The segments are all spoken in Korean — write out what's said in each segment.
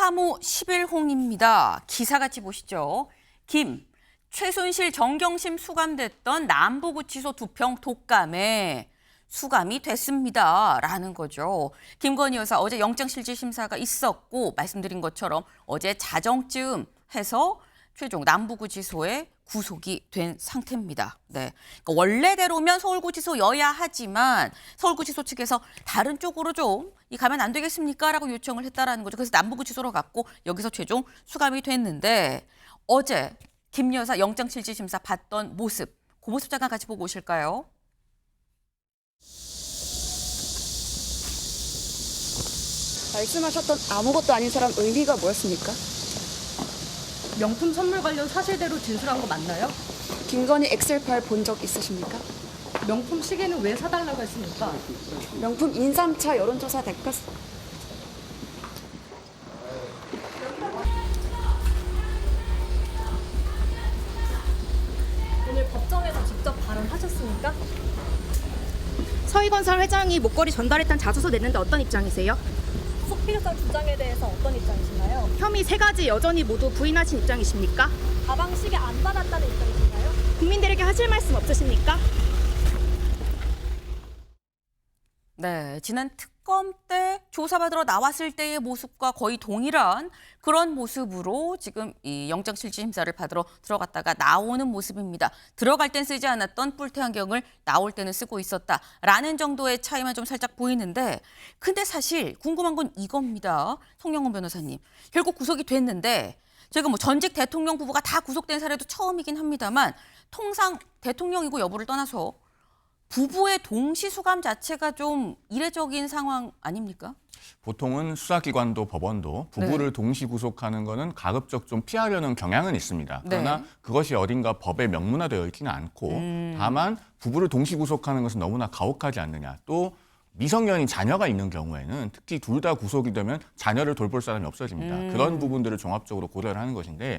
사무 11홍입니다. 기사같이 보시죠. 최순실 정경심 수감됐던 남부구치소 2평 독감에 수감이 됐습니다. 라는 거죠. 김건희 여사 어제 영장실질심사가 있었고 말씀드린 것처럼 어제 자정쯤 해서 최종 남부구치소에 구속이 된 상태입니다. 네, 그러니까 원래대로면 서울구치소여야 하지만 서울구치소 측에서 다른 쪽으로 좀 가면 안 되겠습니까? 라고 요청을 했다라는 거죠. 그래서 남부구치소로 갔고 여기서 최종 수감이 됐는데 어제 김 여사 영장실질심사 받던 모습, 그 모습 잠깐 같이 보고 오실까요? 말씀하셨던 아무것도 아닌 사람 의미가 뭐였습니까? 명품 선물 관련 사실대로 진술한 거 맞나요? 김건희 엑셀 파일 본 적 있으십니까? 명품 시계는 왜 사달라고 했습니까? 명품 인삼차 여론조사 대가 오늘 법정에서 직접 발언하셨습니까? 서희건설 회장이 목걸이 전달했다는 자소서 냈는데 어떤 입장이세요? 구속 필요성 주장에 대해서 어떤 입장이신가요? 혐의 3가지 여전히 모두 부인하신 입장이십니까? 가방 시계 안 받았다는 입장이신가요? 국민들에게 하실 말씀 없으십니까? 네, 지난 특검 때 조사받으러 나왔을 때의 모습과 거의 동일한 그런 모습으로 지금 이 영장실질심사를 받으러 들어갔다가 나오는 모습입니다. 들어갈 땐 쓰지 않았던 뿔테 안경을 나올 때는 쓰고 있었다라는 정도의 차이만 좀 살짝 보이는데 근데 사실 궁금한 건 이겁니다. 송영훈 변호사님. 결국 구속이 됐는데 저희가 뭐 전직 대통령 부부가 다 구속된 사례도 처음이긴 합니다만 통상 대통령이고 여부를 떠나서 부부의 동시 수감 자체가 좀 이례적인 상황 아닙니까? 보통은 수사기관도 법원도 부부를 동시 구속하는 거는 가급적 좀 피하려는 경향은 있습니다. 그러나 그것이 어딘가 법에 명문화되어 있지는 않고 다만 부부를 동시 구속하는 것은 너무나 가혹하지 않느냐. 또 미성년인 자녀가 있는 경우에는 특히 둘 다 구속이 되면 자녀를 돌볼 사람이 없어집니다. 그런 부분들을 종합적으로 고려를 하는 것인데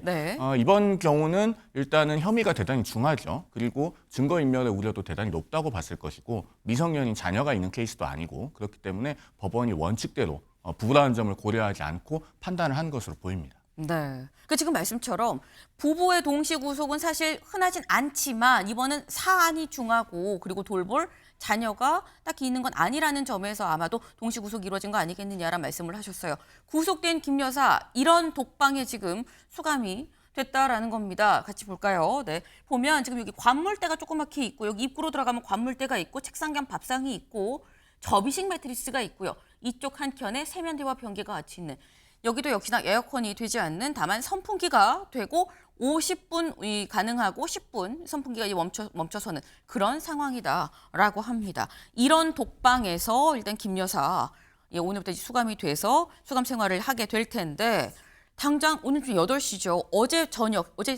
이번 경우는 일단은 혐의가 대단히 중하죠. 그리고 증거인멸의 우려도 대단히 높다고 봤을 것이고 미성년인 자녀가 있는 케이스도 아니고 그렇기 때문에 법원이 원칙대로 부부라는 점을 고려하지 않고 판단을 한 것으로 보입니다. 네. 그 지금 말씀처럼 부부의 동시 구속은 사실 흔하진 않지만 이번은 사안이 중하고 그리고 돌볼 자녀가 딱히 있는 건 아니라는 점에서 아마도 동시 구속이 이루어진 거 아니겠느냐라는 말씀을 하셨어요. 구속된 김 여사 이런 독방에 지금 수감이 됐다라는 겁니다. 같이 볼까요? 네. 보면 지금 여기 관물대가 조그맣게 있고 여기 입구로 들어가면 관물대가 있고 책상 겸 밥상이 있고 접이식 매트리스가 있고요. 이쪽 한켠에 세면대와 변기가 같이 있는 여기도 역시나 에어컨이 되지 않는 다만 선풍기가 되고 50분 가능하고 10분 선풍기가 멈춰서는 그런 상황이다라고 합니다. 이런 독방에서 일단 김 여사 오늘부터 수감이 돼서 수감 생활을 하게 될 텐데 당장 오늘 좀 8시죠. 어제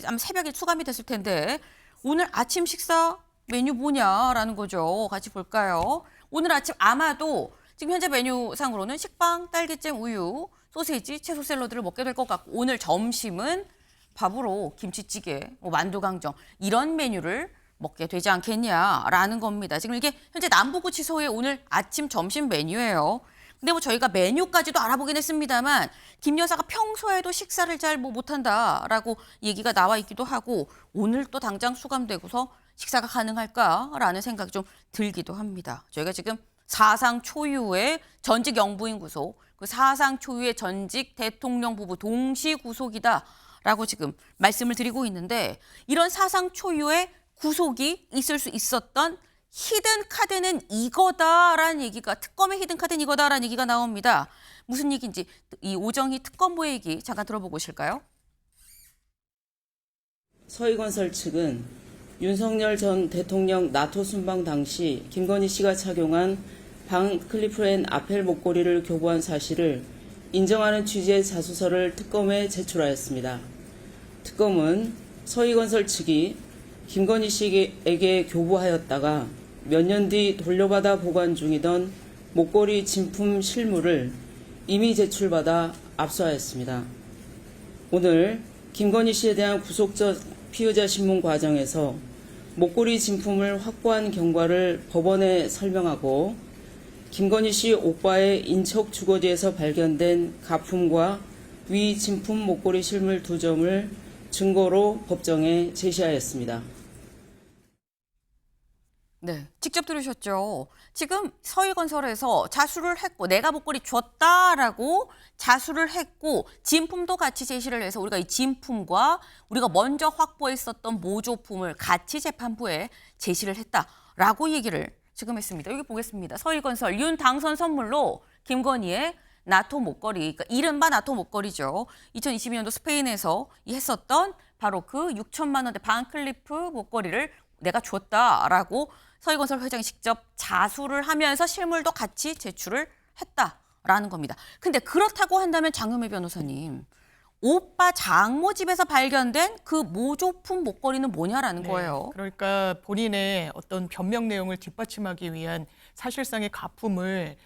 아마 새벽에 수감이 됐을 텐데 오늘 아침 식사 메뉴 뭐냐라는 거죠. 같이 볼까요? 오늘 아침 아마도 지금 현재 메뉴상으로는 식빵, 딸기잼, 우유, 소세지, 채소 샐러드를 먹게 될 것 같고 오늘 점심은 밥으로 김치찌개, 만두강정 이런 메뉴를 먹게 되지 않겠냐라는 겁니다. 지금 이게 현재 남부구치소의 오늘 아침 점심 메뉴예요. 근데 저희가 메뉴까지도 알아보긴 했습니다만 김 여사가 평소에도 식사를 잘 못한다라고 얘기가 나와 있기도 하고 오늘 또 당장 수감되고서 식사가 가능할까라는 생각이 좀 들기도 합니다. 저희가 지금 사상 초유의 전직 영부인 구속, 그 사상 초유의 전직 대통령 부부 동시 구속이다라고 지금 말씀을 드리고 있는데 이런 사상 초유의 구속이 있을 수 있었던 히든 카드는 이거다라는 얘기가 특검의 히든 카드는 이거다라는 얘기가 나옵니다. 무슨 얘기인지 이 오정희 특검보의 얘기 잠깐 들어보고 오실까요? 서희건설 측은 윤석열 전 대통령 나토 순방 당시 김건희 씨가 착용한 방 클리프랜 아펠 목걸이를 교부한 사실을 인정하는 취지의 자소서를 특검에 제출하였습니다. 특검은 서희건설 측이 김건희 씨에게 교부하였다가 몇 년 뒤 돌려받아 보관 중이던 목걸이 진품 실물을 이미 제출받아 압수하였습니다. 오늘 김건희 씨에 대한 구속적 피의자 신문 과정에서 목걸이 진품을 확보한 경과를 법원에 설명하고 김건희 씨 오빠의 인척 주거지에서 발견된 가품과 위 진품 목걸이 실물 2점을 증거로 법정에 제시하였습니다. 네, 직접 들으셨죠? 지금 서희건설에서 자수를 했고 내가 목걸이 줬다라고 자수를 했고 진품도 같이 제시를 해서 우리가 이 진품과 우리가 먼저 확보했었던 모조품을 같이 재판부에 제시를 했다라고 얘기를 지금 했습니다. 여기 보겠습니다. 서희건설 윤 당선 선물로 김건희의 나토 목걸이, 그러니까 이른바 나토 목걸이죠. 2022년도 스페인에서 했었던 바로 그 6천만 원대 반클리프 목걸이를 내가 줬다라고 서희건설 회장이 직접 자수를 하면서 실물도 같이 제출을 했다라는 겁니다. 근데 그렇다고 한다면 장효미 변호사님, 오빠 장모 집에서 발견된 그 모조품 목걸이는 뭐냐라는 거예요. 그러니까 본인의 어떤 변명 내용을 뒷받침하기 위한 사실상의 가품을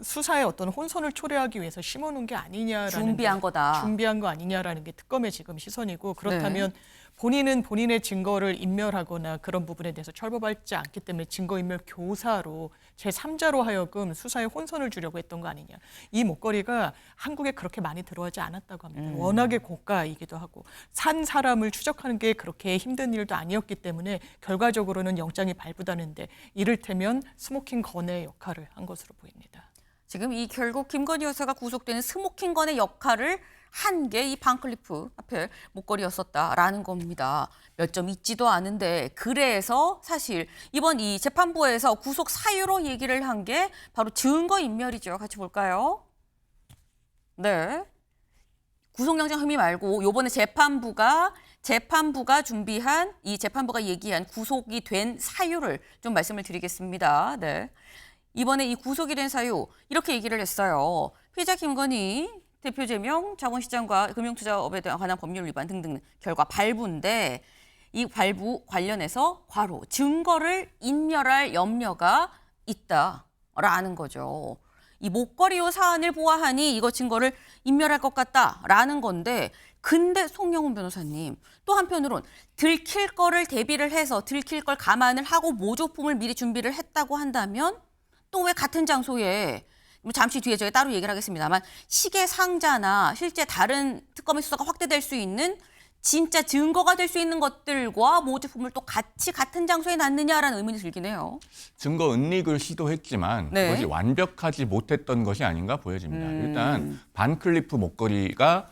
수사에 어떤 혼선을 초래하기 위해서 심어놓은 게 아니냐라는 준비한 거다. 준비한 거 아니냐라는 게 특검의 지금 시선이고 그렇다면 본인은 본인의 증거를 인멸하거나 그런 부분에 대해서 철법받지 않기 때문에 증거인멸 교사로 제3자로 하여금 수사에 혼선을 주려고 했던 거 아니냐. 이 목걸이가 한국에 그렇게 많이 들어오지 않았다고 합니다. 워낙에 고가이기도 하고 산 사람을 추적하는 게 그렇게 힘든 일도 아니었기 때문에 결과적으로는 영장이 발부되는데 이를테면 스모킹 건의 역할을 한 것으로 보입니다. 지금 이 결국 김건희 여사가 구속되는 스모킹 건의 역할을 한 게 이 반클리프 앞에 목걸이였었다라는 겁니다. 몇 점 있지도 않은데 그래서 사실 이번 이 재판부에서 구속 사유로 얘기를 한 게 바로 증거인멸이죠. 같이 볼까요? 네. 구속영장 혐의 말고 요번에 재판부가 준비한 이 재판부가 얘기한 구속이 된 사유를 좀 말씀을 드리겠습니다. 네. 이번에 이 구속이 된 사유 이렇게 얘기를 했어요. 피의자 김건희 대표 제명, 자본시장과 금융투자업에 관한 법률 위반 등등 결과 발부인데 이 발부 관련해서 괄호 증거를 인멸할 염려가 있다라는 거죠. 이 목걸이요 사안을 보아하니 이거 증거를 인멸할 것 같다라는 건데 근데 송영훈 변호사님 또 한편으론 들킬 거를 대비를 해서 들킬 걸 감안을 하고 모조품을 미리 준비를 했다고 한다면 또 왜 같은 장소에 잠시 뒤에 저희 따로 얘기를 하겠습니다만 시계 상자나 실제 다른 특검의 수사가 확대될 수 있는 진짜 증거가 될 수 있는 것들과 모조품을 또 같이 같은 장소에 놨느냐라는 의문이 들긴 해요. 증거 은닉을 시도했지만 네. 그것이 완벽하지 못했던 것이 아닌가 보여집니다. 일단 반클리프 목걸이가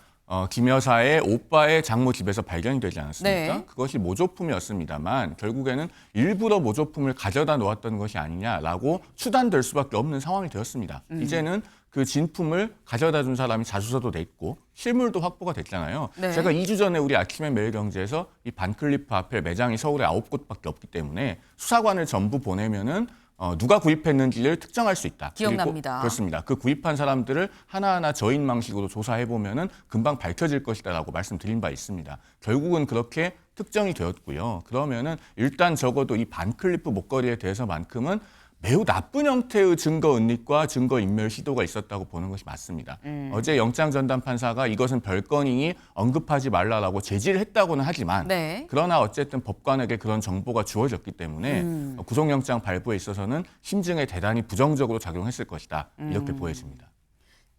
김 여사의 오빠의 장모 집에서 발견이 되지 않았습니까? 네. 그것이 모조품이었습니다만 결국에는 일부러 모조품을 가져다 놓았던 것이 아니냐라고 추단될 수밖에 없는 상황이 되었습니다. 이제는 그 진품을 가져다 준 사람이 자수서도 냈고 실물도 확보가 됐잖아요. 네. 제가 2주 전에 우리 아침에 매일경제에서 이 반클리프 앞에 매장이 서울에 9곳밖에 없기 때문에 수사관을 전부 보내면은 누가 구입했는지를 특정할 수 있다. 기억납니다. 그리고 그렇습니다. 그 구입한 사람들을 하나하나 저인망식으로 조사해보면은 금방 밝혀질 것이다라고 말씀드린 바 있습니다. 결국은 그렇게 특정이 되었고요. 그러면은 일단 적어도 이 반클리프 목걸이에 대해서만큼은 매우 나쁜 형태의 증거 은닉과 증거 인멸 시도가 있었다고 보는 것이 맞습니다. 어제 영장 전담 판사가 이것은 별건이니 언급하지 말라라고 제지를 했다고는 하지만 네. 그러나 어쨌든 법관에게 그런 정보가 주어졌기 때문에 구속영장 발부에 있어서는 심증에 대단히 부정적으로 작용했을 것이다. 이렇게 보여집니다.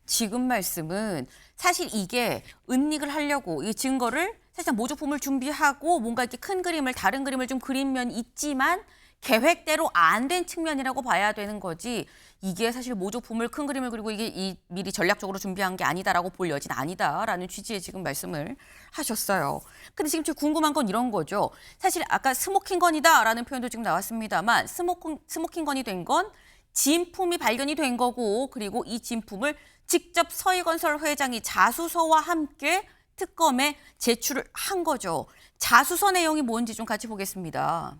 지금 말씀은 사실 이게 은닉을 하려고 이 증거를 사실상 모조품을 준비하고 뭔가 이렇게 큰 그림을 다른 그림을 좀 그린 면이 있지만 계획대로 안 된 측면이라고 봐야 되는 거지 이게 사실 모조품을 큰 그림을 그리고 이게 미리 전략적으로 준비한 게 아니다라고 볼 여지는 아니다라는 취지의 지금 말씀을 하셨어요. 근데 지금 제가 궁금한 건 이런 거죠. 사실 아까 스모킹건이다라는 표현도 지금 나왔습니다만 스모킹건이 된 건 진품이 발견이 된 거고 그리고 이 진품을 직접 서희건설 회장이 자수서와 함께 특검에 제출을 한 거죠. 자수서 내용이 뭔지 좀 같이 보겠습니다.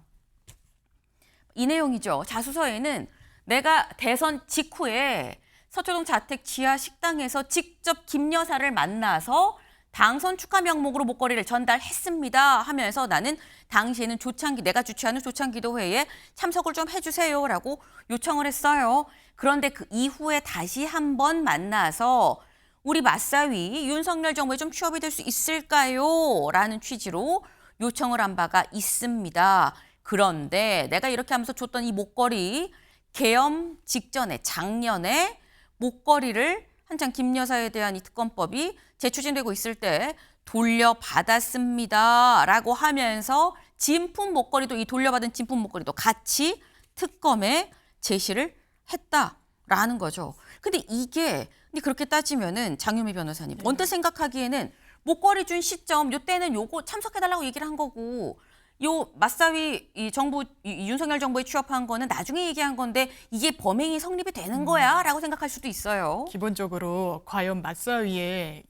이 내용이죠. 자수서에는 내가 대선 직후에 서초동 자택 지하 식당에서 직접 김 여사를 만나서 당선 축하 명목으로 목걸이를 전달했습니다 하면서 나는 당시에는 내가 주최하는 조창기도회에 참석을 좀 해주세요라고 요청을 했어요. 그런데 그 이후에 다시 한번 만나서 우리 맞사위 윤석열 정부에 좀 취업이 될 수 있을까요? 라는 취지로 요청을 한 바가 있습니다. 그런데 내가 이렇게 하면서 줬던 이 목걸이 계엄 직전에 작년에 목걸이를 한창 김 여사에 대한 이 특검법이 재추진되고 있을 때 돌려받았습니다라고 하면서 진품 목걸이도 이 돌려받은 진품 목걸이도 같이 특검에 제시를 했다라는 거죠. 근데 그렇게 따지면은 장유미 변호사님 언뜻 생각하기에는 목걸이 준 시점 요때는 요거 참석해달라고 얘기를 한 거고 요 맞사위 이 정부 이 윤석열 정부에 취업한 거는 나중에 얘기한 건데 이게 범행이 성립이 되는 거야라고 생각할 수도 있어요. 기본적으로 과연 맞사위에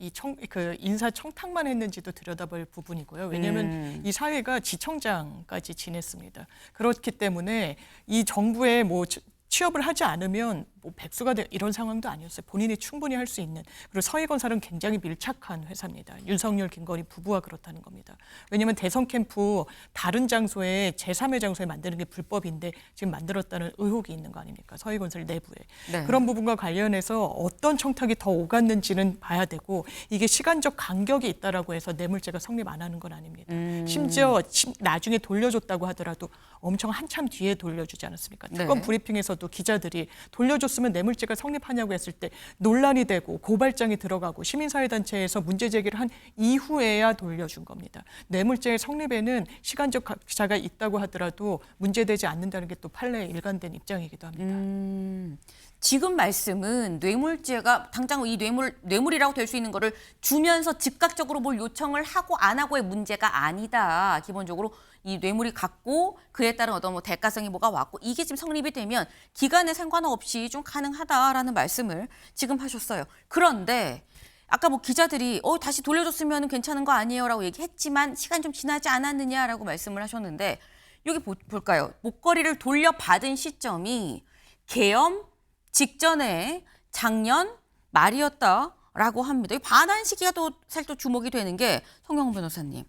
그 인사 청탁만 했는지도 들여다볼 부분이고요. 왜냐하면 이 사회가 지청장까지 지냈습니다. 그렇기 때문에 이 정부에 뭐 취업을 하지 않으면 뭐 백수가 이런 상황도 아니었어요. 본인이 충분히 할 수 있는. 그리고 서해건설은 굉장히 밀착한 회사입니다. 윤석열, 김건희 부부와 그렇다는 겁니다. 왜냐하면 대선 캠프 다른 장소에 제3의 장소에 만드는 게 불법인데 지금 만들었다는 의혹이 있는 거 아닙니까? 서해건설 내부에. 네. 그런 부분과 관련해서 어떤 청탁이 더 오갔는지는 봐야 되고 이게 시간적 간격이 있다라고 해서 뇌물죄가 성립 안 하는 건 아닙니다. 심지어 나중에 돌려줬다고 하더라도 엄청 한참 뒤에 돌려주지 않았습니까? 특검 네. 브리핑에서도 기자들이 돌려줬으면 뇌물죄가 성립하냐고 했을 때 논란이 되고 고발장이 들어가고 시민사회단체에서 문제 제기를 한 이후에야 돌려준 겁니다. 뇌물죄 성립에는 시간적 격차가 있다고 하더라도 문제되지 않는다는 게 또 판례에 일관된 입장이기도 합니다. 지금 말씀은 뇌물죄가 당장 이 뇌물이라고 될 수 있는 거를 주면서 즉각적으로 뭘 요청을 하고 안 하고의 문제가 아니다. 기본적으로 이 뇌물이 갖고 그에 따른 어떤 뭐 대가성이 뭐가 왔고 이게 지금 성립이 되면 기간에 상관없이 좀 가능하다라는 말씀을 지금 하셨어요. 그런데 아까 뭐 기자들이 다시 돌려줬으면 괜찮은 거 아니에요라고 얘기했지만 시간 좀 지나지 않았느냐라고 말씀을 하셨는데 여기 볼까요? 목걸이를 돌려받은 시점이 계엄 직전에 작년 말이었다라고 합니다. 이 반환 시기가 또 살짝 주목이 되는 게 송영훈 변호사님.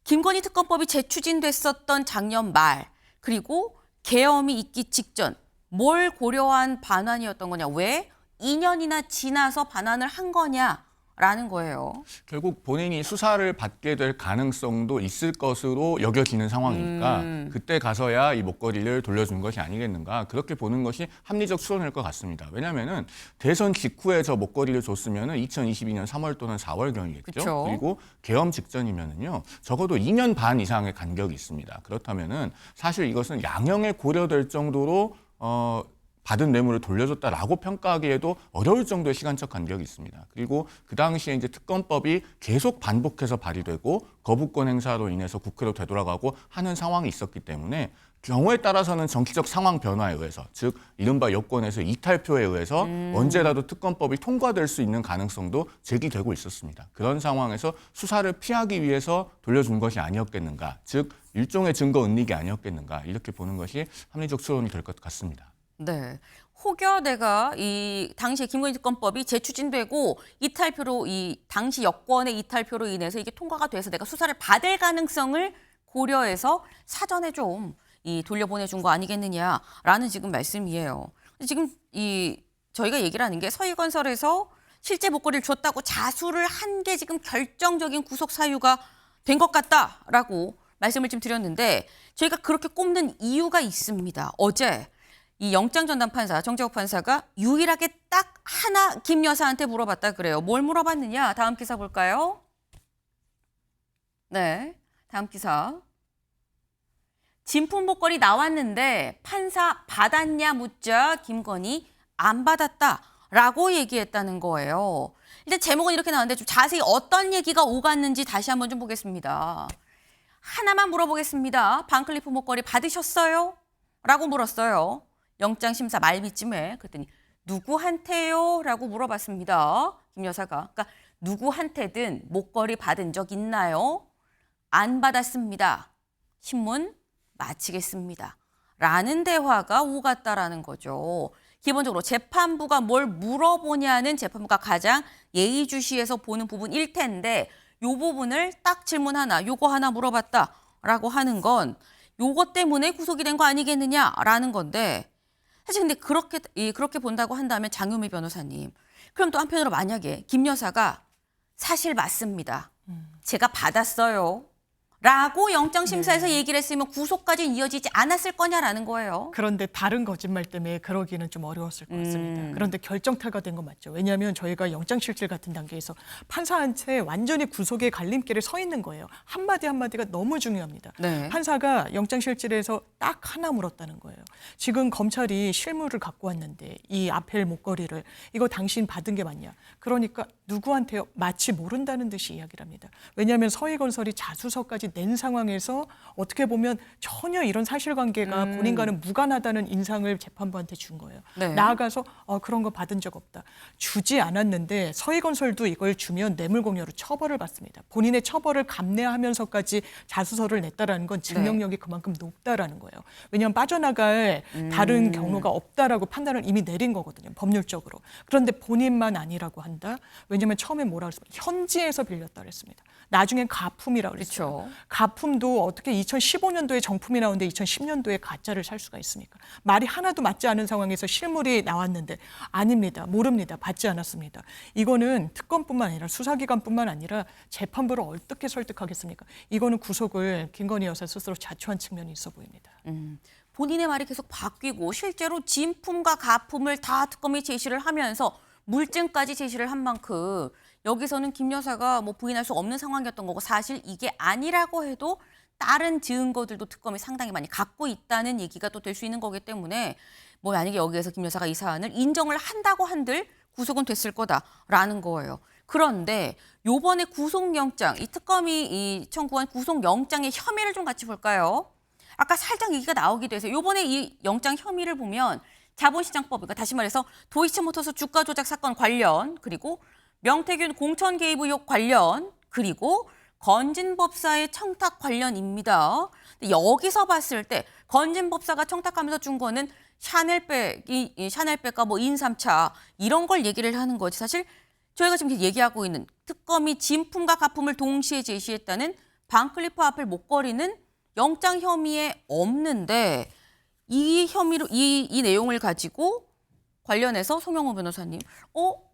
김건희 특검법이 재추진됐었던 작년 말 그리고 계엄이 있기 직전 뭘 고려한 반환이었던 거냐. 왜 2년이나 지나서 반환을 한 거냐라는 거예요. 결국 본인이 수사를 받게 될 가능성도 있을 것으로 여겨지는 상황이니까 그때 가서야 이 목걸이를 돌려준 것이 아니겠는가 그렇게 보는 것이 합리적 추론일 것 같습니다. 왜냐하면은 대선 직후에 저 목걸이를 줬으면은 2022년 3월 또는 4월경이겠죠. 그쵸. 그리고 계엄 직전이면은요 적어도 2년 반 이상의 간격이 있습니다. 그렇다면은 사실 이것은 양형에 고려될 정도로 받은 뇌물을 돌려줬다라고 평가하기에도 어려울 정도의 시간적 간격이 있습니다. 그리고 그 당시에 이제 특검법이 계속 반복해서 발의되고 거부권 행사로 인해서 국회로 되돌아가고 하는 상황이 있었기 때문에 경우에 따라서는 정치적 상황 변화에 의해서 즉 이른바 여권에서 이탈표에 의해서 언제라도 특검법이 통과될 수 있는 가능성도 제기되고 있었습니다. 그런 상황에서 수사를 피하기 위해서 돌려준 것이 아니었겠는가 즉 일종의 증거 은닉이 아니었겠는가 이렇게 보는 것이 합리적 추론이 될 것 같습니다. 네. 혹여 내가 이 당시에 김건희 특검법이 재추진되고 이탈표로 이 당시 여권의 이탈표로 인해서 이게 통과가 돼서 내가 수사를 받을 가능성을 고려해서 사전에 좀 이 돌려보내준 거 아니겠느냐라는 지금 말씀이에요. 지금 저희가 얘기를 하는 게 서희건설에서 실제 목걸이를 줬다고 자수를 한 게 지금 결정적인 구속 사유가 된 것 같다라고 말씀을 좀 드렸는데 저희가 그렇게 꼽는 이유가 있습니다. 어제 이 영장 전담 판사 정재욱 판사가 유일하게 딱 하나 김 여사한테 물어봤다 그래요. 뭘 물어봤느냐? 다음 기사 볼까요? 네, 다음 기사. 진품 목걸이 나왔는데 판사 받았냐 묻자 김건희 안 받았다라고 얘기했다는 거예요. 일단 제목은 이렇게 나왔는데 좀 자세히 어떤 얘기가 오갔는지 다시 한번 좀 보겠습니다. 하나만 물어보겠습니다. 반클리프 목걸이 받으셨어요? 라고 물었어요. 영장 심사 말미쯤에 그랬더니 누구한테요? 라고 물어봤습니다. 김 여사가. 그러니까 누구한테든 목걸이 받은 적 있나요? 안 받았습니다. 신문 마치겠습니다. 라는 대화가 오갔다라는 거죠. 기본적으로 재판부가 뭘 물어보냐는 재판부가 가장 예의주시해서 보는 부분일 텐데 이 부분을 딱 질문 하나, 요거 하나 물어봤다라고 하는 건 요거 때문에 구속이 된 거 아니겠느냐라는 건데 사실 근데 그렇게 본다고 한다면 장유미 변호사님 그럼 또 한편으로 만약에 김 여사가 사실 맞습니다. 제가 받았어요. 라고 영장심사에서 얘기를 했으면 구속까지는 이어지지 않았을 거냐라는 거예요. 그런데 다른 거짓말 때문에 그러기는 좀 어려웠을 것 같습니다. 그런데 결정타가 된 건 맞죠. 왜냐하면 저희가 영장실질 같은 단계에서 판사한테 완전히 구속의 갈림길에 서 있는 거예요. 한마디 한마디가 너무 중요합니다. 네. 판사가 영장실질에서 딱 하나 물었다는 거예요. 지금 검찰이 실물을 갖고 왔는데 이 아펠 목걸이를 이거 당신 받은 게 맞냐. 그러니까 누구한테요? 마치 모른다는 듯이 이야기를 합니다. 왜냐하면 서희건설이 자수서까지 낸 상황에서 어떻게 보면 전혀 이런 사실관계가 본인과는 무관하다는 인상을 재판부한테 준 거예요. 네. 나아가서 그런 거 받은 적 없다. 주지 않았는데 서희건설도 이걸 주면 뇌물공여로 처벌을 받습니다. 본인의 처벌을 감내하면서까지 자수서를 냈다라는 건 증명력이 그만큼 높다라는 거예요. 왜냐하면 빠져나갈 다른 경로가 없다라고 판단을 이미 내린 거거든요. 법률적으로. 그런데 본인만 아니라고 한다. 왜냐하면 처음에 뭐라 그랬습니까? 현지에서 빌렸다 그랬습니다. 나중엔 가품이라고 그랬어요. 그렇죠. 가품도 어떻게 2015년도에 정품이 나오는데 2010년도에 가짜를 살 수가 있습니까? 말이 하나도 맞지 않은 상황에서 실물이 나왔는데 아닙니다. 모릅니다. 받지 않았습니다. 이거는 특검뿐만 아니라 수사기관뿐만 아니라 재판부를 어떻게 설득하겠습니까? 이거는 구속을 김건희 여사 스스로 자초한 측면이 있어 보입니다. 본인의 말이 계속 바뀌고 실제로 진품과 가품을 다 특검이 제시를 하면서 물증까지 제시를 한 만큼 여기서는 김 여사가 뭐 부인할 수 없는 상황이었던 거고 사실 이게 아니라고 해도 다른 증거들도 특검이 상당히 많이 갖고 있다는 얘기가 또 될 수 있는 거기 때문에 뭐 만약에 여기에서 김 여사가 이 사안을 인정을 한다고 한들 구속은 됐을 거다라는 거예요. 그런데 요번에 구속영장, 이 특검이 이 청구한 구속영장의 혐의를 좀 같이 볼까요? 아까 살짝 얘기가 나오기도 해서 요번에 이 영장 혐의를 보면 자본시장법, 그러니까 다시 말해서 도이치모터스 주가 조작 사건 관련, 그리고 명태균 공천 개입 의혹 관련, 그리고 건진법사의 청탁 관련입니다. 근데 여기서 봤을 때 건진법사가 청탁하면서 준 거는 샤넬백과 뭐 인삼차 이런 걸 얘기를 하는 거지. 사실 저희가 지금 얘기하고 있는 특검이 진품과 가품을 동시에 제시했다는 반클리프 아펠 목걸이는 영장 혐의에 없는데 이 혐의로 이 내용을 가지고 관련해서 송영호 변호사님,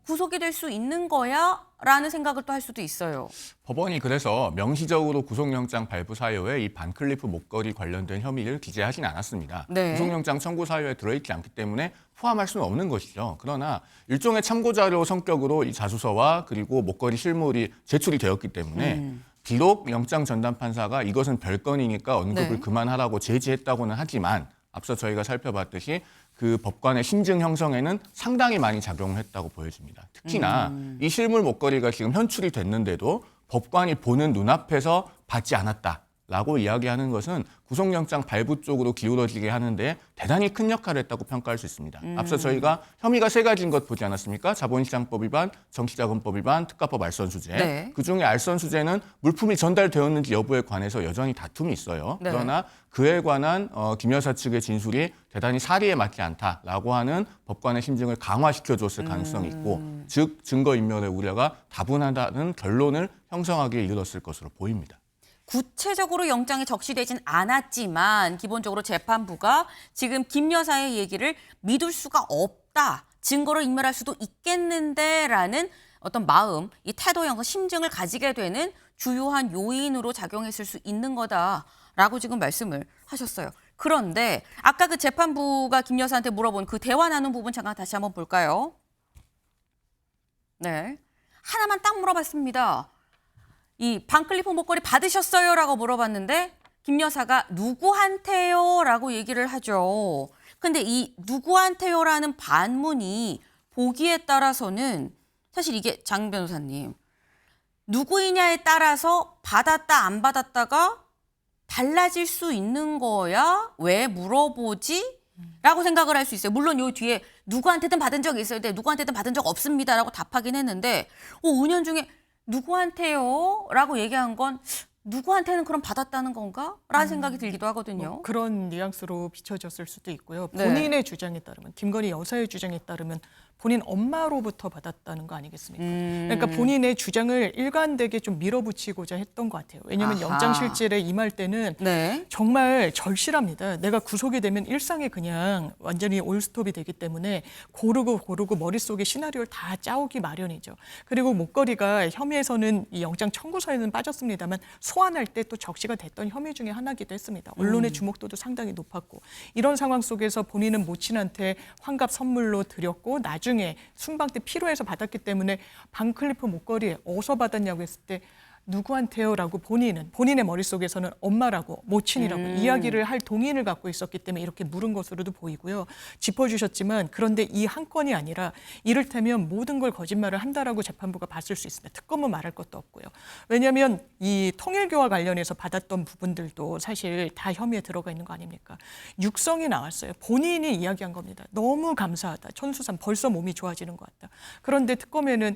구속이 될 수 있는 거야? 라는 생각을 또 할 수도 있어요. 법원이 그래서 명시적으로 구속영장 발부 사유에 이 반클리프 목걸이 관련된 혐의를 기재하진 않았습니다. 네. 구속영장 청구 사유에 들어있지 않기 때문에 포함할 수는 없는 것이죠. 그러나 일종의 참고자료 성격으로 이 자수서와 그리고 목걸이 실물이 제출이 되었기 때문에 비록 영장 전담 판사가 이것은 별건이니까 언급을 네. 그만하라고 제지했다고는 하지만 앞서 저희가 살펴봤듯이 그 법관의 심증 형성에는 상당히 많이 작용했다고 보여집니다. 특히나 이 실물 목걸이가 지금 현출이 됐는데도 법관이 보는 눈앞에서 받지 않았다라고 이야기하는 것은 구속영장 발부 쪽으로 기울어지게 하는데 대단히 큰 역할을 했다고 평가할 수 있습니다. 앞서 저희가 혐의가 세 가지인 것 보지 않았습니까? 자본시장법 위반, 정치자금법 위반, 특가법 알선수재. 네. 그중에 알선수재는 물품이 전달되었는지 여부에 관해서 여전히 다툼이 있어요. 네. 그러나 그에 관한 김 여사 측의 진술이 대단히 사리에 맞지 않다라고 하는 법관의 심증을 강화시켜줬을 가능성이 있고 즉 증거인멸의 우려가 다분하다는 결론을 형성하기에 이르렀을 것으로 보입니다. 구체적으로 영장에 적시되진 않았지만 기본적으로 재판부가 지금 김 여사의 얘기를 믿을 수가 없다. 증거를 인멸할 수도 있겠는데라는 어떤 마음, 이 태도 형성, 심증을 가지게 되는 주요한 요인으로 작용했을 수 있는 거다라고 지금 말씀을 하셨어요. 그런데 아까 그 재판부가 김 여사한테 물어본 그 대화 나눈 부분 잠깐 다시 한번 볼까요? 네, 하나만 딱 물어봤습니다. 이 반클리프 목걸이 받으셨어요? 라고 물어봤는데 김 여사가 누구한테요? 라고 얘기를 하죠. 근데 이 누구한테요? 라는 반문이 보기에 따라서는 사실 이게 장 변호사님 누구이냐에 따라서 받았다 안 받았다가 달라질 수 있는 거야? 왜 물어보지? 라고 생각을 할 수 있어요. 물론 요 뒤에 누구한테든 받은 적이 있어야 돼. 누구한테든 받은 적 없습니다. 라고 답하긴 했는데 은연중에 누구한테요? 라고 얘기한 건 누구한테는 그럼 받았다는 건가? 라는 생각이 들기도 하거든요. 그런 뉘앙스로 비춰졌을 수도 있고요. 네. 본인의 주장에 따르면 김건희 여사의 주장에 따르면 본인 엄마로부터 받았다는 거 아니겠습니까? 그러니까 본인의 주장을 일관되게 좀 밀어붙이고자 했던 것 같아요. 왜냐하면 아하. 영장실질에 임할 때는 네. 정말 절실합니다. 내가 구속이 되면 일상에 그냥 완전히 올스톱이 되기 때문에 고르고 머릿속에 시나리오를 다 짜오기 마련이죠. 그리고 목걸이가 혐의에서는 이 영장 청구서에는 빠졌습니다만 소환할 때 또 적시가 됐던 혐의 중에 하나이기도 했습니다. 언론의 주목도도 상당히 높았고 이런 상황 속에서 본인은 모친한테 환갑 선물로 드렸고 나중에 순방 때 필요해서 받았기 때문에 반클리프 목걸이 어디서 받았냐고 했을 때 누구한테요? 라고 본인의 머릿속에서는 엄마라고 모친이라고 이야기를 할 동의를 갖고 있었기 때문에 이렇게 물은 것으로도 보이고요. 짚어주셨지만 그런데 이 한 건이 아니라 이를테면 모든 걸 거짓말을 한다라고 재판부가 봤을 수 있습니다. 특검은 말할 것도 없고요. 왜냐하면 이 통일교와 관련해서 받았던 부분들도 사실 다 혐의에 들어가 있는 거 아닙니까? 육성이 나왔어요. 본인이 이야기한 겁니다. 너무 감사하다. 천수산 벌써 몸이 좋아지는 것 같다. 그런데 특검에는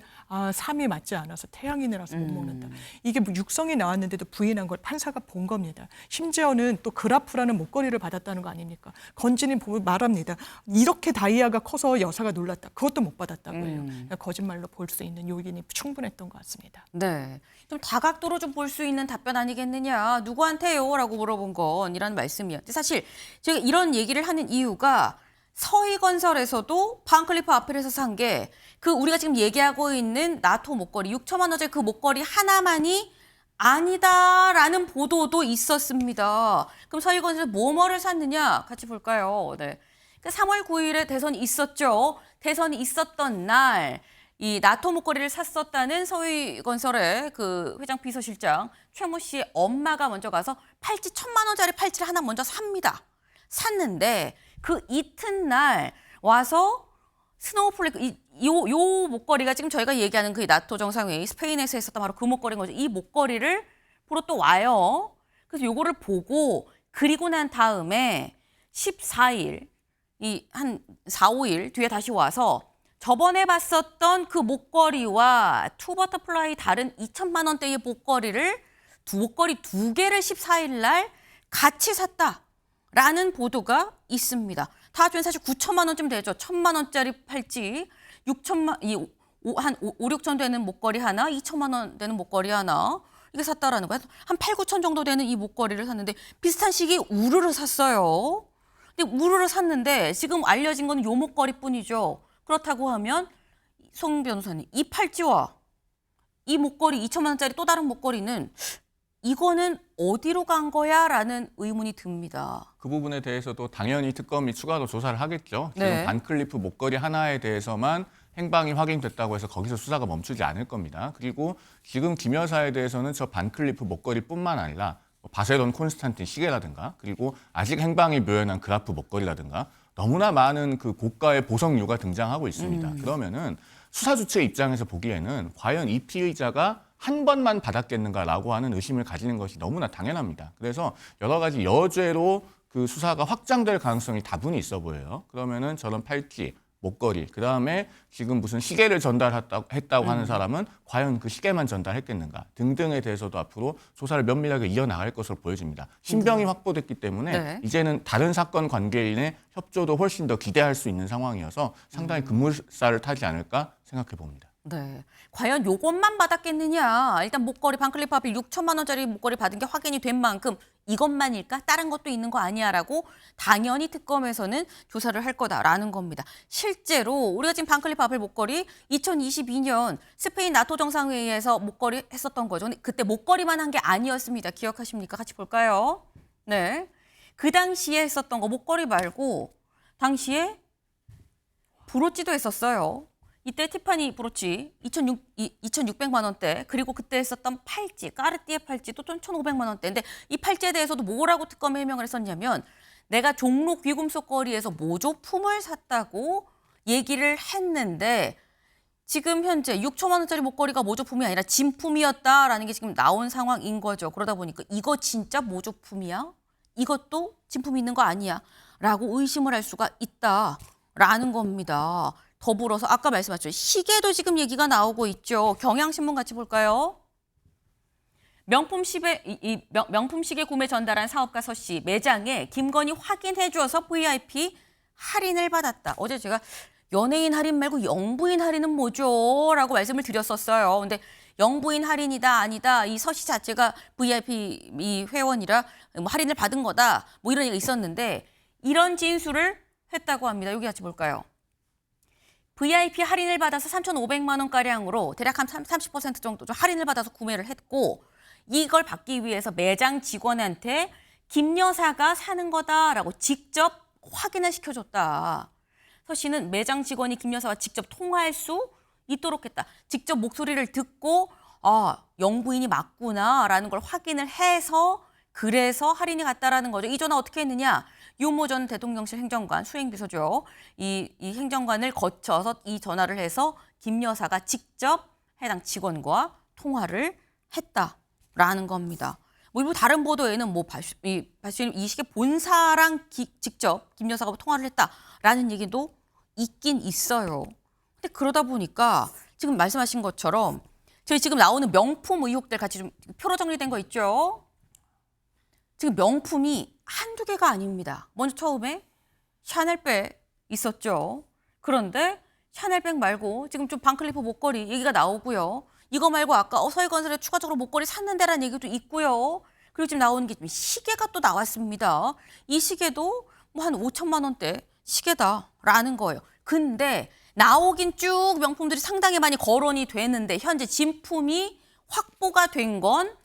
삶이 맞지 않아서 태양인이라서 못 먹는다. 이게 육성이 나왔는데도 부인한 걸 판사가 본 겁니다. 심지어는 또 그라프라는 목걸이를 받았다는 거 아닙니까? 건진이 말합니다. 이렇게 다이아가 커서 여사가 놀랐다. 그것도 못 받았다고 해요. 그러니까 거짓말로 볼 수 있는 요인이 충분했던 것 같습니다. 네. 좀 다각도로 좀 볼 수 있는 답변 아니겠느냐. 누구한테요? 라고 물어본 건이라는 말씀이에요. 근데 사실 제가 이런 얘기를 하는 이유가 서희건설에서도 반클리프 아펠에서 산 게 그 우리가 지금 얘기하고 있는 나토 목걸이 6천만 원짜리 그 목걸이 하나만이 아니다라는 보도도 있었습니다. 그럼 서희건설에서 뭐를 샀느냐 같이 볼까요? 네. 3월 9일에 대선이 있었죠. 대선이 있었던 날 이 나토 목걸이를 샀었다는 서희건설의 그 회장 비서실장 최모 씨의 엄마가 먼저 가서 팔찌 1,000만 원짜리 팔찌를 하나 먼저 삽니다. 샀는데 그 이튿날 와서 스노우플레이크 요 목걸이가 지금 저희가 얘기하는 그 나토 정상회의 스페인에서 했었던 바로 그 목걸이인 거죠. 이 목걸이를 보러 또 와요. 그래서 요거를 보고 그리고 난 다음에 14일 이 한 4, 5일 뒤에 다시 와서 저번에 봤었던 그 목걸이와 투 버터플라이 다른 2천만 원대의 목걸이 두 개를 14일 날 같이 샀다라는 보도가 있습니다. 다 합치면 사실 9천만 원쯤 되죠. 1,000만 원짜리 팔찌, 한 5, 6천 되는 목걸이 하나, 2천만 원 되는 목걸이 하나 이게 샀다라는 거예요. 한 8, 9천 정도 되는 이 목걸이를 샀는데 비슷한 시기에 우르르 샀어요. 근데 우르르 샀는데 지금 알려진 건 요 목걸이뿐이죠. 그렇다고 하면 송 변호사님, 이 팔찌와 이 목걸이 2천만 원짜리 또 다른 목걸이는 이거는 어디로 간 거야? 라는 의문이 듭니다. 그 부분에 대해서도 당연히 특검이 추가로 조사를 하겠죠. 지금 네. 반클리프 목걸이 하나에 대해서만 행방이 확인됐다고 해서 거기서 수사가 멈추지 않을 겁니다. 그리고 지금 김 여사에 대해서는 저 반클리프 목걸이뿐만 아니라 바세론 콘스탄틴 시계라든가 그리고 아직 행방이 묘연한 그라프 목걸이라든가 너무나 많은 그 고가의 보석류가 등장하고 있습니다. 그러면은 수사 주체 입장에서 보기에는 과연 이 피의자가 한 번만 받았겠는가라고 하는 의심을 가지는 것이 너무나 당연합니다. 그래서 여러 가지 여죄로 그 수사가 확장될 가능성이 다분히 있어 보여요. 그러면은 저런 팔찌, 목걸이, 그다음에 지금 무슨 시계를 전달했다고 하는 사람은 과연 그 시계만 전달했겠는가 등등에 대해서도 앞으로 조사를 면밀하게 이어나갈 것으로 보여집니다. 신병이 확보됐기 때문에 네. 이제는 다른 사건 관계인의 협조도 훨씬 더 기대할 수 있는 상황이어서 상당히 급물살을 타지 않을까 생각해 봅니다. 네. 과연 요것만 받았겠느냐. 일단 목걸이 반클리프 아펠 6천만 원짜리 목걸이 받은 게 확인이 된 만큼 이것만일까? 다른 것도 있는 거 아니야라고 당연히 특검에서는 조사를 할 거다라는 겁니다. 실제로 우리가 지금 반클리프 아펠 목걸이 2022년 스페인 나토 정상회의에서 목걸이 했었던 거죠. 근데 그때 목걸이만 한 게 아니었습니다. 기억하십니까? 같이 볼까요? 네. 그 당시에 했었던 거 목걸이 말고 당시에 브로치도 했었어요. 이때 티파니 브로치 2,600만 원대 그리고 그때 했었던 팔찌 까르띠에 팔찌도 1,500만 원대인데 이 팔찌에 대해서도 뭐라고 특검에 해명을 했었냐면 내가 종로 귀금속거리에서 모조품을 샀다고 얘기를 했는데 지금 현재 6천만 원짜리 목걸이가 모조품이 아니라 진품이었다라는 게 지금 나온 상황인 거죠. 그러다 보니까 이거 진짜 모조품이야? 이것도 진품이 있는 거 아니야? 라고 의심을 할 수가 있다라는 겁니다. 더불어서 아까 말씀하셨죠. 시계도 지금 얘기가 나오고 있죠. 경향신문 같이 볼까요? 명품 시계 구매 전달한 사업가 서 씨 매장에 김건희 확인해 줘서 VIP 할인을 받았다. 어제 제가 연예인 할인 말고 영부인 할인은 뭐죠? 라고 말씀을 드렸었어요. 근데 영부인 할인이다 아니다 이 서시 자체가 VIP 이 회원이라 뭐 할인을 받은 거다 뭐 이런 얘기가 있었는데 이런 진술을 했다고 합니다. 여기 같이 볼까요? VIP 할인을 받아서 3,500만 원가량으로 대략 한 30% 정도 좀 할인을 받아서 구매를 했고 이걸 받기 위해서 매장 직원한테 김 여사가 사는 거다라고 직접 확인을 시켜줬다. 서 씨는 매장 직원이 김 여사와 직접 통화할 수 있도록 했다. 직접 목소리를 듣고 영부인이 맞구나라는 걸 확인을 해서 그래서 할인이 갔다라는 거죠. 이 전화 어떻게 했느냐? 유모 전 대통령실 행정관, 수행비서죠. 이 행정관을 거쳐서 이 전화를 해서 김 여사가 직접 해당 직원과 통화를 했다라는 겁니다. 뭐 일부 다른 보도에는 뭐 이 시기에 본사랑 직접 김 여사가 통화를 했다라는 얘기도 있긴 있어요. 근데 그러다 보니까 지금 말씀하신 것처럼 저희 지금 나오는 명품 의혹들 같이 좀 표로 정리된 거 있죠? 지금 명품이 한두 개가 아닙니다. 먼저 처음에 샤넬백 있었죠. 그런데 샤넬백 말고 지금 좀 반클리프 목걸이 얘기가 나오고요. 이거 말고 아까 서해건설에 추가적으로 목걸이 샀는데라는 얘기도 있고요. 그리고 지금 나오는 게 시계가 또 나왔습니다. 이 시계도 뭐 한 5천만 원대 시계다라는 거예요. 근데 나오긴 쭉 명품들이 상당히 많이 거론이 되는데 현재 진품이 확보가 된 건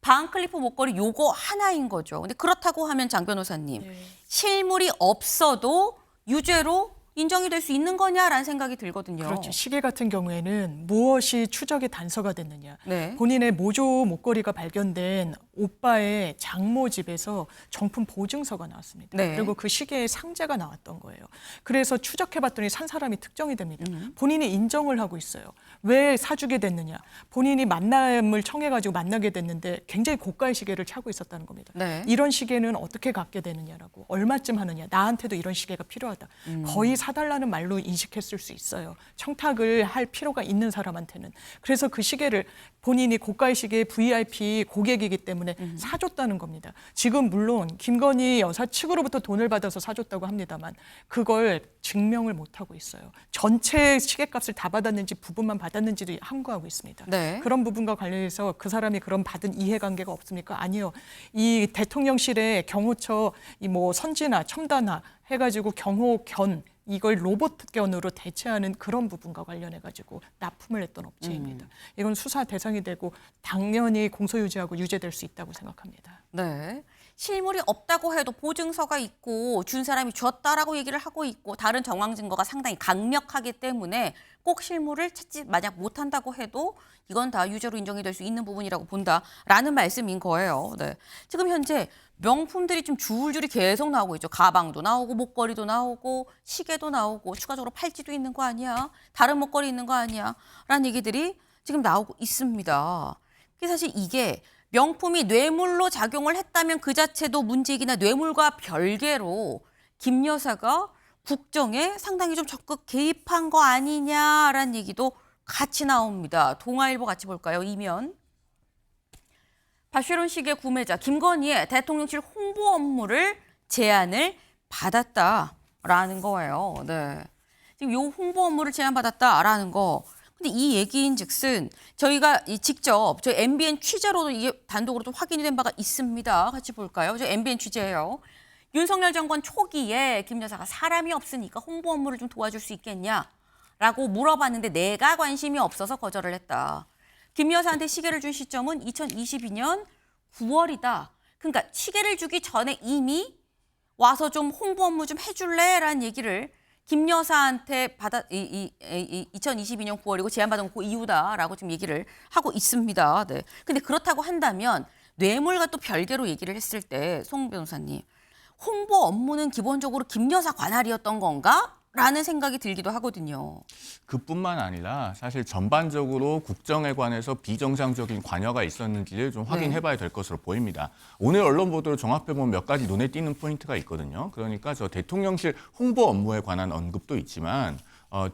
반클리프 목걸이 요거 하나인 거죠. 근데 그렇다고 하면 장 변호사님, 실물이 없어도 유죄로 인정이 될 수 있는 거냐라는 생각이 들거든요. 그렇죠. 시계 같은 경우에는 무엇이 추적의 단서가 됐느냐. 네. 본인의 모조 목걸이가 발견된 오빠의 장모 집에서 정품 보증서가 나왔습니다. 네. 그리고 그 시계의 상자가 나왔던 거예요. 그래서 추적해봤더니 산 사람이 특정이 됩니다. 본인이 인정을 하고 있어요. 왜 사주게 됐느냐. 본인이 만남을 청해가지고 만나게 됐는데 굉장히 고가의 시계를 차고 있었다는 겁니다. 네. 이런 시계는 어떻게 갖게 되느냐라고. 얼마쯤 하느냐. 나한테도 이런 시계가 필요하다. 거의 사달라는 말로 인식했을 수 있어요. 청탁을 할 필요가 있는 사람한테는. 그래서 그 시계를 본인이 고가의 시계의 VIP 고객이기 때문에 사줬다는 겁니다. 지금 물론 김건희 여사 측으로부터 돈을 받아서 사줬다고 합니다만 그걸 증명을 못하고 있어요. 전체 시계값을 다 받았는지 부분만 받았는지도 함구하고 있습니다. 네. 그런 부분과 관련해서 그 사람이 그런 받은 이해관계가 없습니까? 아니요. 이 대통령실의 경호처 이 뭐 선진화, 첨단화 해가지고 경호견 이걸 로봇견으로 대체하는 그런 부분과 관련해가지고 납품을 했던 업체입니다. 이건 수사 대상이 되고 당연히 공소유지하고 유죄될 수 있다고 생각합니다. 네. 실물이 없다고 해도 보증서가 있고 준 사람이 줬다라고 얘기를 하고 있고 다른 정황 증거가 상당히 강력하기 때문에 꼭 실물을 찾지 만약 못한다고 해도 이건 다 유죄로 인정이 될 수 있는 부분이라고 본다라는 말씀인 거예요. 네. 지금 현재 명품들이 좀 줄줄이 계속 나오고 있죠. 가방도 나오고 목걸이도 나오고 시계도 나오고 추가적으로 팔찌도 있는 거 아니야? 다른 목걸이 있는 거 아니야? 라는 얘기들이 지금 나오고 있습니다. 사실 이게 명품이 뇌물로 작용을 했다면 그 자체도 문제이기나 뇌물과 별개로 김 여사가 국정에 상당히 좀 적극 개입한 거 아니냐라는 얘기도 같이 나옵니다. 동아일보 같이 볼까요? 이면. 박쉐론 시계 구매자 김건희의 대통령실 홍보 업무를 제안을 받았다라는 거예요. 네. 지금 요 홍보 업무를 제안받았다라는 거. 근데 이 얘기인즉슨 저희가 직접 저희 MBN 취재로도 이게 단독으로 좀 확인이 된 바가 있습니다. 같이 볼까요? 저 MBN 취재예요. 윤석열 정권 초기에 김 여사가 사람이 없으니까 홍보 업무를 좀 도와줄 수 있겠냐라고 물어봤는데 내가 관심이 없어서 거절을 했다. 김 여사한테 시계를 준 시점은 2022년 9월이다. 그러니까 시계를 주기 전에 이미 와서 좀 홍보 업무 좀 해줄래라는 얘기를 김 여사한테 2022년 9월이고 제안받은 그 이유다라고 지금 얘기를 하고 있습니다. 네. 근데 그렇다고 한다면 뇌물과 또 별개로 얘기를 했을 때 송 변호사님 홍보 업무는 기본적으로 김 여사 관할이었던 건가? 라는 생각이 들기도 하거든요. 그뿐만 아니라 사실 전반적으로 국정에 관해서 비정상적인 관여가 있었는지를 좀 확인해봐야 될 것으로 보입니다. 오늘 언론 보도를 종합해보면 몇 가지 눈에 띄는 포인트가 있거든요. 그러니까 저 대통령실 홍보 업무에 관한 언급도 있지만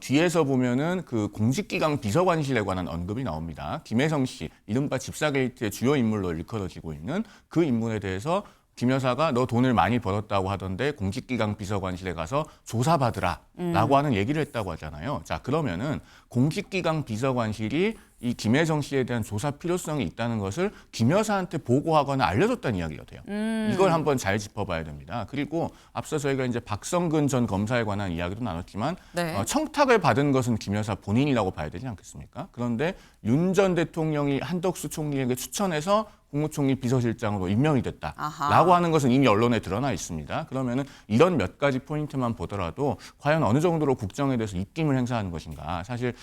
뒤에서 보면은 그 공직기강 비서관실에 관한 언급이 나옵니다. 김혜성 씨, 이른바 집사 게이트의 주요 인물로 일컬어지고 있는 그 인물에 대해서 김 여사가 너 돈을 많이 벌었다고 하던데 공직기강 비서관실에 가서 조사받으라라고 하는 얘기를 했다고 하잖아요. 자, 그러면은 공직기강 비서관실이 이 김혜정 씨에 대한 조사 필요성이 있다는 것을 김 여사한테 보고하거나 알려줬다는 이야기가 돼요. 이걸 한번 잘 짚어봐야 됩니다. 그리고 앞서 저희가 이제 박성근 전 검사에 관한 이야기도 나눴지만 네. 청탁을 받은 것은 김 여사 본인이라고 봐야 되지 않겠습니까? 그런데 윤 전 대통령이 한덕수 총리에게 추천해서 국무총리 비서실장으로 임명이 됐다라고 아하. 하는 것은 이미 언론에 드러나 있습니다. 그러면은 이런 몇 가지 포인트만 보더라도 과연 어느 정도로 국정에 대해서 입김을 행사하는 것인가. 사실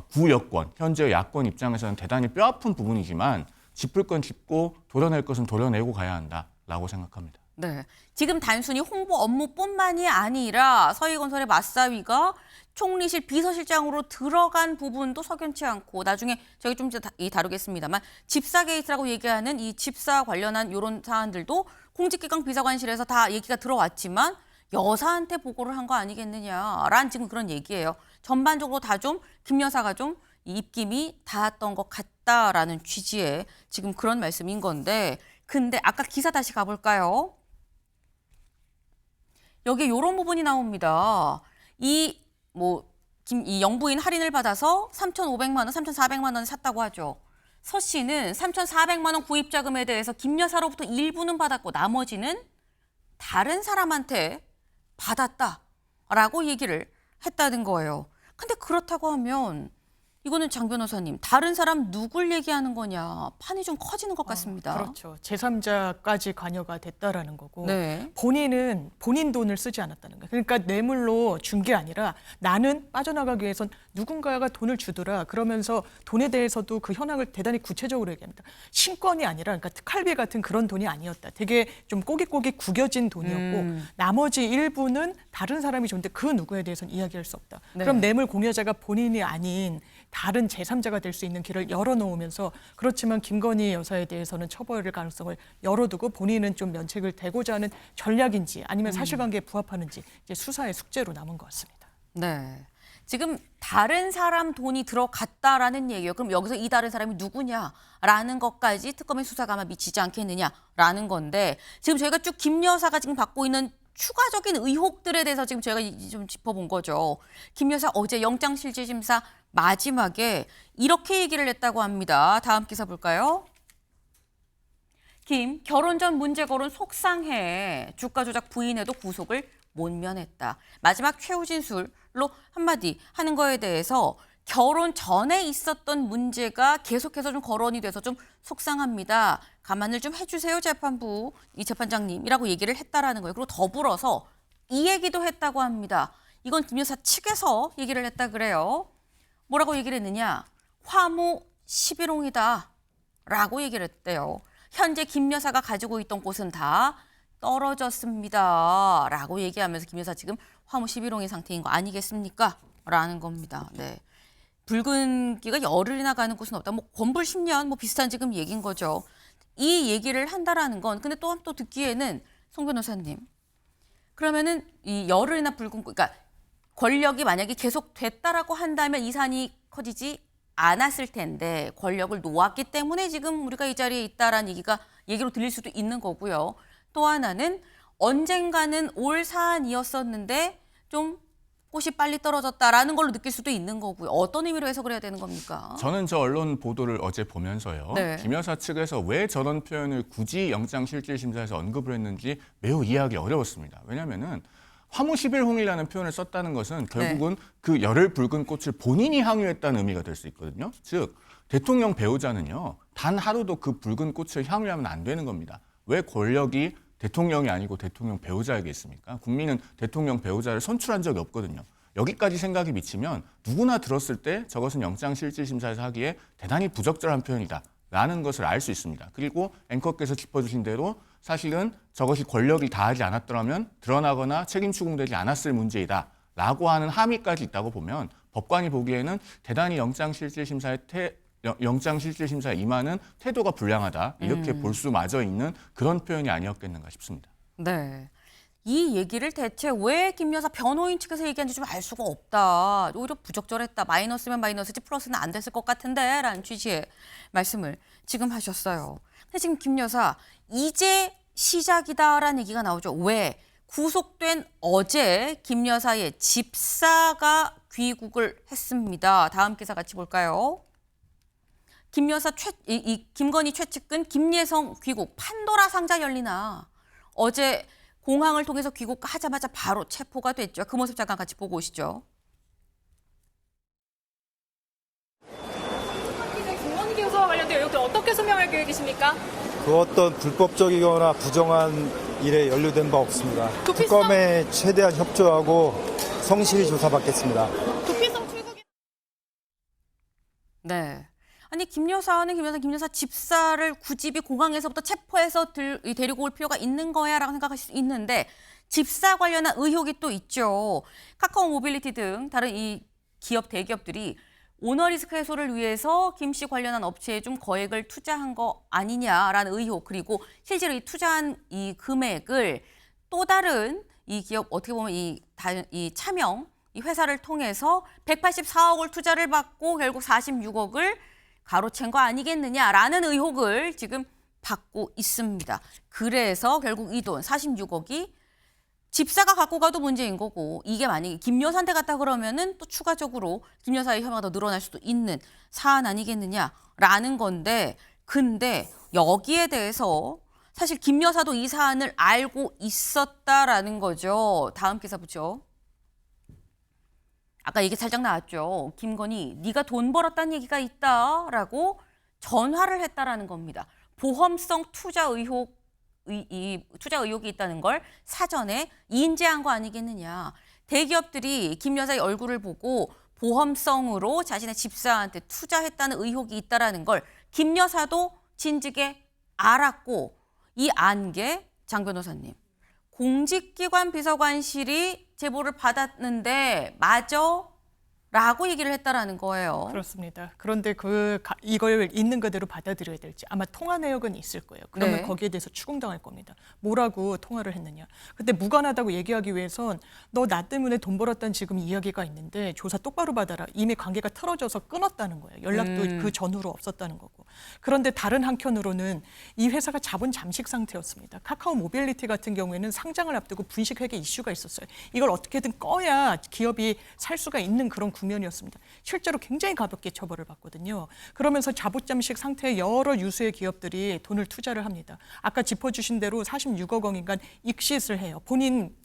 구 여권, 현재 야권 입장에서는 대단히 뼈아픈 부분이지만 짚을 건 짚고 도려낼 것은 도려내고 가야 한다라고 생각합니다. 네. 지금 단순히 홍보 업무뿐만이 아니라 서희건설의 맞사위가 총리실 비서실장으로 들어간 부분도 석연치 않고 나중에 저희 좀 다루겠습니다만 집사 게이트라고 얘기하는 이 집사 관련한 이런 사안들도 공직기강 비서관실에서 다 얘기가 들어왔지만 여사한테 보고를 한 거 아니겠느냐라는 지금 그런 얘기예요. 전반적으로 다 좀 김 여사가 좀 입김이 닿았던 것 같다라는 취지의 지금 그런 말씀인 건데 근데 아까 기사 다시 가볼까요? 여기에 이런 부분이 나옵니다. 이 영부인 할인을 받아서 3,500만 원, 3,400만 원 샀다고 하죠. 서 씨는 3,400만 원 구입 자금에 대해서 김 여사로부터 일부는 받았고 나머지는 다른 사람한테 받았다라고 얘기를 했다는 거예요. 근데 그렇다고 하면 이거는 장 변호사님, 다른 사람 누굴 얘기하는 거냐 판이 좀 커지는 것 같습니다. 그렇죠. 제3자까지 관여가 됐다라는 거고 네. 본인은 본인 돈을 쓰지 않았다는 거예요. 그러니까 뇌물로 준 게 아니라 나는 빠져나가기 위해선 누군가가 돈을 주더라. 그러면서 돈에 대해서도 그 현황을 대단히 구체적으로 얘기합니다. 신권이 아니라 그러니까 특활비 같은 그런 돈이 아니었다. 되게 좀 꼬깃꼬깃 구겨진 돈이었고 나머지 일부는 다른 사람이 줬는데 그 누구에 대해서는 이야기할 수 없다. 네. 그럼 뇌물 공여자가 본인이 아닌 다른 제3자가 될 수 있는 길을 열어놓으면서 그렇지만 김건희 여사에 대해서는 처벌할 가능성을 열어두고 본인은 좀 면책을 대고자 하는 전략인지 아니면 사실관계에 부합하는지 이제 수사의 숙제로 남은 것 같습니다. 네. 지금 다른 사람 돈이 들어갔다라는 얘기예요. 그럼 여기서 이 다른 사람이 누구냐라는 것까지 특검의 수사가 아마 미치지 않겠느냐라는 건데 지금 저희가 쭉 김 여사가 지금 받고 있는 추가적인 의혹들에 대해서 지금 저희가 좀 짚어본 거죠. 김 여사 어제 영장실질심사 마지막에 이렇게 얘기를 했다고 합니다. 다음 기사 볼까요? 김, 결혼 전 문제 거론 속상해. 주가 조작 부인해도 구속을 못 면했다. 마지막 최후 진술로 한마디 하는 거에 대해서 결혼 전에 있었던 문제가 계속해서 좀 거론이 돼서 좀 속상합니다. 감안을 좀 해주세요, 재판부. 이 재판장님이라고 얘기를 했다라는 거예요. 그리고 더불어서 이 얘기도 했다고 합니다. 이건 김 여사 측에서 얘기를 했다 그래요. 뭐라고 얘기를 했느냐? 화무 11홍이다 라고 얘기를 했대요. 현재 김 여사가 가지고 있던 곳은 다 떨어졌습니다 라고 얘기하면서 김 여사 지금 화무 11홍의 상태인 거 아니겠습니까? 라는 겁니다. 네. 붉은기가 열흘이나 가는 곳은 없다. 뭐 권불 10년 뭐 비슷한 지금 얘기인 거죠. 이 얘기를 한다라는 건 근데 또 듣기에는 송 변호사님 그러면은 이 열흘이나 붉은 그러니까 권력이 만약에 계속 됐다라고 한다면 이 산이 커지지 않았을 텐데 권력을 놓았기 때문에 지금 우리가 이 자리에 있다라는 얘기로 들릴 수도 있는 거고요. 또 하나는 언젠가는 올 사안이었었는데 좀 꽃이 빨리 떨어졌다라는 걸로 느낄 수도 있는 거고요. 어떤 의미로 해석을 해야 되는 겁니까? 저는 저 언론 보도를 어제 보면서요. 네. 김 여사 측에서 왜 저런 표현을 굳이 영장실질심사에서 언급을 했는지 매우 이해하기 어려웠습니다. 왜냐하면은 화무 11홍이라는 표현을 썼다는 것은 결국은 그 열흘 붉은 꽃을 본인이 향유했다는 의미가 될 수 있거든요. 즉 대통령 배우자는요. 단 하루도 그 붉은 꽃을 향유하면 안 되는 겁니다. 왜 권력이 대통령이 아니고 대통령 배우자에게 있습니까? 국민은 대통령 배우자를 선출한 적이 없거든요. 여기까지 생각이 미치면 누구나 들었을 때 저것은 영장실질심사에서 하기에 대단히 부적절한 표현이다라는 것을 알 수 있습니다. 그리고 앵커께서 짚어주신 대로 사실은 저것이 권력이 다하지 않았더라면 드러나거나 책임 추궁되지 않았을 문제이다라고 하는 함의까지 있다고 보면 법관이 보기에는 대단히 영장실질심사에 임하는 태도가 불량하다 이렇게 볼 수마저 있는 그런 표현이 아니었겠는가 싶습니다. 네. 이 얘기를 대체 왜 김 여사 변호인 측에서 얘기한지 좀 알 수가 없다. 오히려 부적절했다. 마이너스면 마이너스지 플러스는 안 됐을 것 같은데 라는 취지의 말씀을 지금 하셨어요. 근데 지금 김 여사 이제 시작이다라는 얘기가 나오죠. 왜? 구속된 어제 김 여사의 집사가 귀국을 했습니다. 다음 기사 같이 볼까요? 김 여사 김건희 최측근 김예성 귀국, 판도라 상자 열리나. 어제 공항을 통해서 귀국하자마자 바로 체포가 됐죠. 그 모습 잠깐 같이 보고 오시죠. 김건희 교수와 관련된 의혹들 어떻게 소명할 계획이십니까? 그 어떤 불법적이거나 부정한 일에 연루된 바 없습니다. 특검에 최대한 협조하고 성실히 조사받겠습니다. 도피성 출국이 네. 아니 김 여사는 김 여사 집사를 굳이 공항에서부터 체포해서 데리고 올 필요가 있는 거야라고 생각하실 수 있는데 집사 관련한 의혹이 또 있죠. 카카오 모빌리티 등 다른 이 기업 대기업들이 오너리스크 해소를 위해서 김 씨 관련한 업체에 좀 거액을 투자한 거 아니냐라는 의혹, 그리고 실제로 이 투자한 이 금액을 또 다른 이 기업, 어떻게 보면 이 차명 이 회사를 통해서 184억을 투자를 받고 결국 46억을 가로챈 거 아니겠느냐라는 의혹을 지금 받고 있습니다. 그래서 결국 이 돈 46억이 집사가 갖고 가도 문제인 거고, 이게 만약에 김 여사한테 갔다 그러면은 또 추가적으로 김 여사의 혐의가 더 늘어날 수도 있는 사안 아니겠느냐라는 건데, 근데 여기에 대해서 사실 김 여사도 이 사안을 알고 있었다라는 거죠. 다음 기사 보죠. 아까 얘기 살짝 나왔죠. 김건희, 네가 돈 벌었다는 얘기가 있다라고 전화를 했다라는 겁니다. 보험성 투자 의혹, 이 투자 의혹이 있다는 걸 사전에 인지한 거 아니겠느냐. 대기업들이 김 여사의 얼굴을 보고 보험성으로 자신의 집사한테 투자했다는 의혹이 있다라는 걸 김 여사도 진즉에 알았고, 이 안게 장 변호사님, 공직기관 비서관실이 제보를 받았는데 맞아? 라고 얘기를 했다라는 거예요. 그렇습니다. 그런데 이걸 있는 그대로 받아들여야 될지 아마 통화 내역은 있을 거예요. 그러면 네. 거기에 대해서 추궁당할 겁니다. 뭐라고 통화를 했느냐. 근데 무관하다고 얘기하기 위해선 너 나 때문에 돈 벌었다는 지금 이야기가 있는데 조사 똑바로 받아라. 이미 관계가 틀어져서 끊었다는 거예요. 연락도 그 전후로 없었다는 거고. 그런데 다른 한켠으로는 이 회사가 자본 잠식 상태였습니다. 카카오 모빌리티 같은 경우에는 상장을 앞두고 분식회계 이슈가 있었어요. 이걸 어떻게든 꺼야 기업이 살 수가 있는 그런 국면이었습니다. 실제로 굉장히 가볍게 처벌을 받거든요. 그러면서 자본잠식 상태의 여러 유수의 기업들이 돈을 투자를 합니다. 아까 짚어주신 대로 46억 원인간 익시을 해요.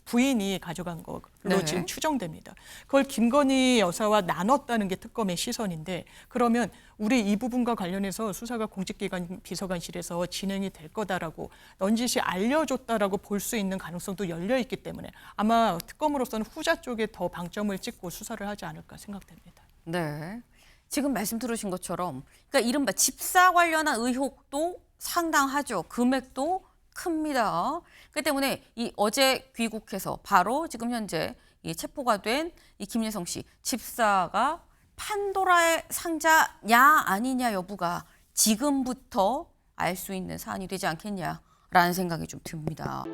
부인이 가져간 걸로 네. 지금 추정됩니다. 그걸 김건희 여사와 나눴다는 게 특검의 시선인데, 그러면 우리 이 부분과 관련해서 수사가 공직기관 비서관실에서 진행이 될 거다라고 넌지시 알려줬다라고 볼 수 있는 가능성도 열려 있기 때문에 아마 특검으로서는 후자 쪽에 더 방점을 찍고 수사를 하지 않을까 생각됩니다. 네. 지금 말씀 들으신 것처럼, 그러니까 이른바 집사 관련한 의혹도 상당하죠. 금액도 큽니다. 그 때문에 이 어제 귀국해서 바로 지금 현재 이 체포가 된 이 김예성 씨 집사가 판도라의 상자냐 아니냐 여부가 지금부터 알 수 있는 사안이 되지 않겠냐라는 생각이 좀 듭니다.